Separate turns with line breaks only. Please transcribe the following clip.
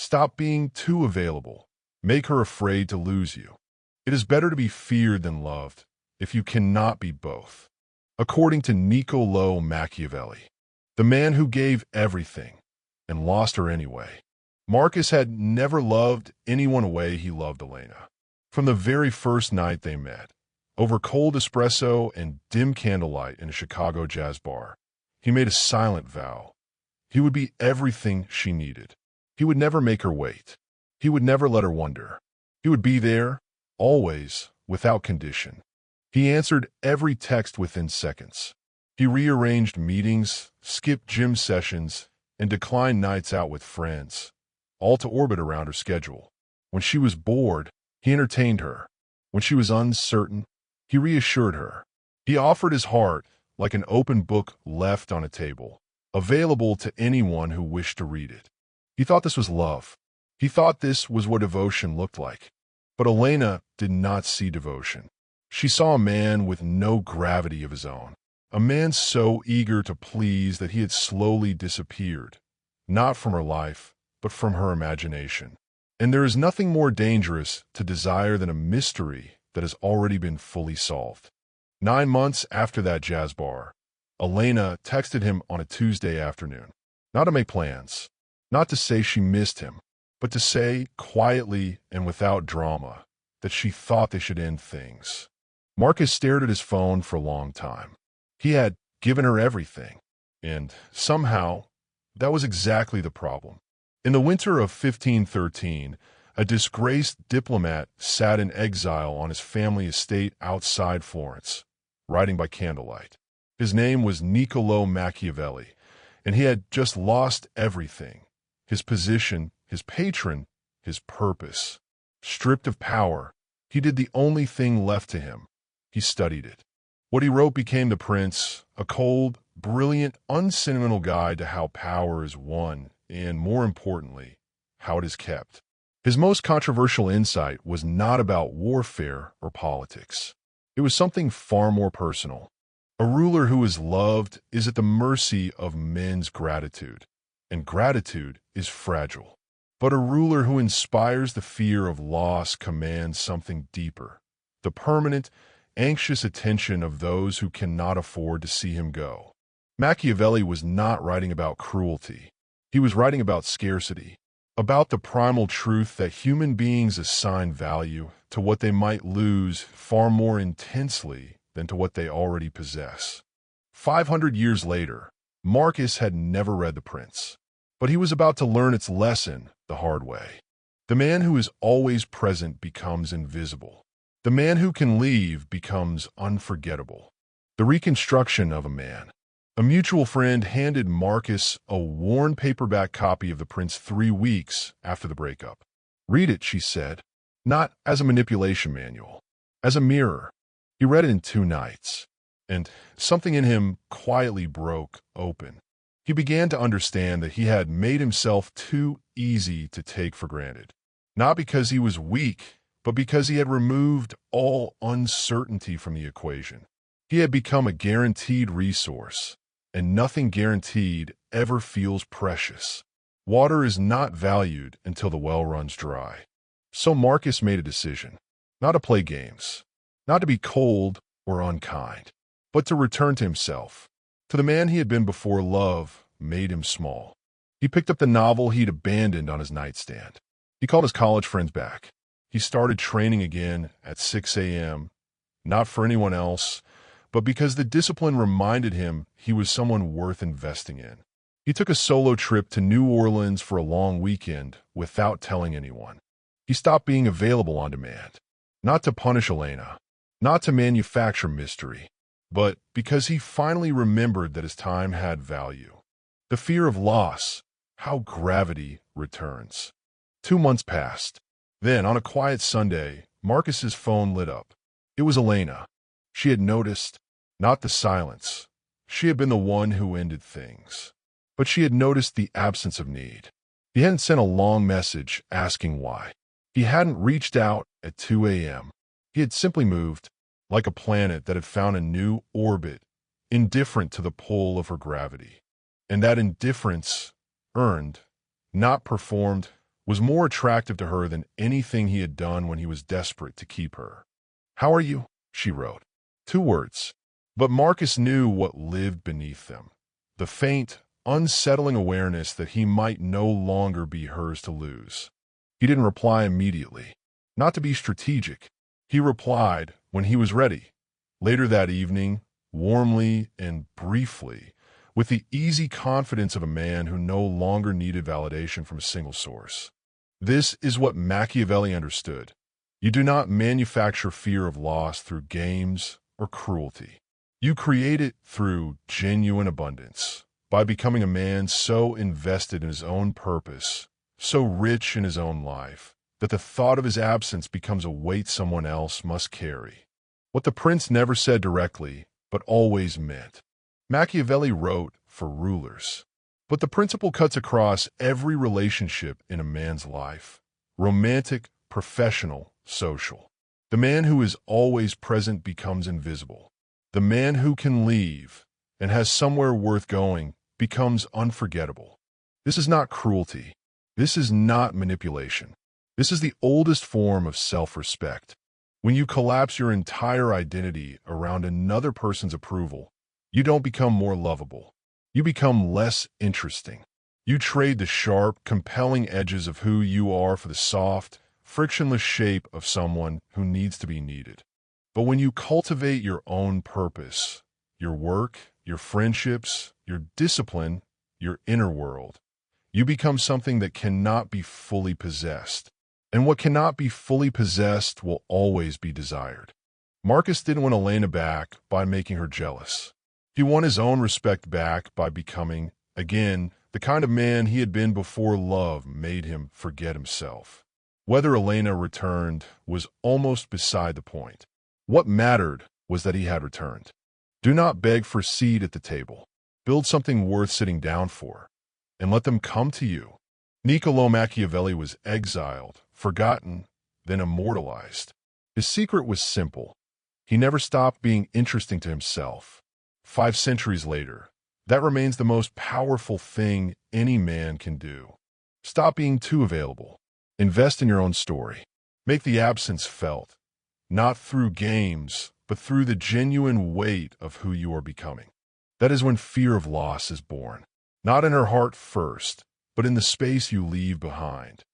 Stop being too available. Make her afraid to lose you. It is better to be feared than loved, if you cannot be both. According to Niccolò Machiavelli, the man who gave everything and lost her anyway. Marcus had never loved anyone the way he loved Elena. From the very first night they met, over cold espresso and dim candlelight in a Chicago jazz bar, he made a silent vow. He would be everything she needed. He would never make her wait. He would never let her wonder. He would be there, always, without condition. He answered every text within seconds. He rearranged meetings, skipped gym sessions, and declined nights out with friends, all to orbit around her schedule. When she was bored, he entertained her. When she was uncertain, he reassured her. He offered his heart like an open book left on a table, available to anyone who wished to read it. He thought this was love. He thought this was what devotion looked like. But Elena did not see devotion. She saw a man with no gravity of his own, a man so eager to please that he had slowly disappeared, not from her life, but from her imagination. And there is nothing more dangerous to desire than a mystery that has already been fully solved. 9 months after that jazz bar, Elena texted him on a Tuesday afternoon, not to make plans, not to say she missed him, but to say, quietly and without drama, that she thought they should end things. Marcus stared at his phone for a long time. He had given her everything, and somehow, that was exactly the problem. In the winter of 1513, a disgraced diplomat sat in exile on his family estate outside Florence, writing by candlelight. His name was Niccolò Machiavelli, and he had just lost everything: his position, his patron, his purpose. Stripped of power, he did the only thing left to him. He studied it. What he wrote became The Prince, a cold, brilliant, unsentimental guide to how power is won and, more importantly, how it is kept. His most controversial insight was not about warfare or politics. It was something far more personal. A ruler who is loved is at the mercy of men's gratitude, and gratitude is fragile. But a ruler who inspires the fear of loss commands something deeper: the permanent, anxious attention of those who cannot afford to see him go. Machiavelli was not writing about cruelty. He was writing about scarcity, about the primal truth that human beings assign value to what they might lose far more intensely than to what they already possess. 500 years later, Marcus had never read The Prince, but he was about to learn its lesson the hard way. The man who is always present becomes invisible. The man who can leave becomes unforgettable. The reconstruction of a man. A mutual friend handed Marcus a worn paperback copy of The Prince 3 weeks after the breakup. "Read it," she said, not as a manipulation manual, as a mirror. He read it in 2 nights, and something in him quietly broke open. He began to understand that he had made himself too easy to take for granted, not because he was weak, but because he had removed all uncertainty from the equation. He had become a guaranteed resource, and nothing guaranteed ever feels precious. Water is not valued until the well runs dry. So Marcus made a decision, not to play games, not to be cold or unkind, but to return to himself, to the man he had been before love made him small. He picked up the novel he'd abandoned on his nightstand. He called his college friends back. He started training again at 6 a.m., not for anyone else, but because the discipline reminded him he was someone worth investing in. He took a solo trip to New Orleans for a long weekend without telling anyone. He stopped being available on demand, not to punish Elena, not to manufacture mystery, but because he finally remembered that his time had value. The fear of loss, how gravity returns. 2 months passed. Then, on a quiet Sunday, Marcus's phone lit up. It was Elena. She had noticed, not the silence. She had been the one who ended things. But she had noticed the absence of need. He hadn't sent a long message asking why. He hadn't reached out at 2 a.m. He had simply moved, like a planet that had found a new orbit, indifferent to the pull of her gravity. And that indifference, earned, not performed, was more attractive to her than anything he had done when he was desperate to keep her. "How are you?" she wrote. 2 words. But Marcus knew what lived beneath them. The faint, unsettling awareness that he might no longer be hers to lose. He didn't reply immediately. Not to be strategic. He replied when he was ready. Later that evening, warmly and briefly, with the easy confidence of a man who no longer needed validation from a single source. This is what Machiavelli understood. You do not manufacture fear of loss through games or cruelty. You create it through genuine abundance, by becoming a man so invested in his own purpose, so rich in his own life, that the thought of his absence becomes a weight someone else must carry. What the prince never said directly, but always meant. Machiavelli wrote for rulers. But the principle cuts across every relationship in a man's life. Romantic, professional, social. The man who is always present becomes invisible. The man who can leave and has somewhere worth going becomes unforgettable. This is not cruelty. This is not manipulation. This is the oldest form of self-respect. When you collapse your entire identity around another person's approval, you don't become more lovable. You become less interesting. You trade the sharp, compelling edges of who you are for the soft, frictionless shape of someone who needs to be needed. But when you cultivate your own purpose, your work, your friendships, your discipline, your inner world, you become something that cannot be fully possessed. And what cannot be fully possessed will always be desired. Marcus didn't win Elena back by making her jealous. He won his own respect back by becoming, again, the kind of man he had been before love made him forget himself. Whether Elena returned was almost beside the point. What mattered was that he had returned. Do not beg for a seat at the table. Build something worth sitting down for, and let them come to you. Niccolò Machiavelli was exiled, forgotten, then immortalized. His secret was simple. He never stopped being interesting to himself. 5 centuries later, that remains the most powerful thing any man can do. Stop being too available. Invest in your own story. Make the absence felt, not through games, but through the genuine weight of who you are becoming. That is when fear of loss is born. Not in her heart first, but in the space you leave behind.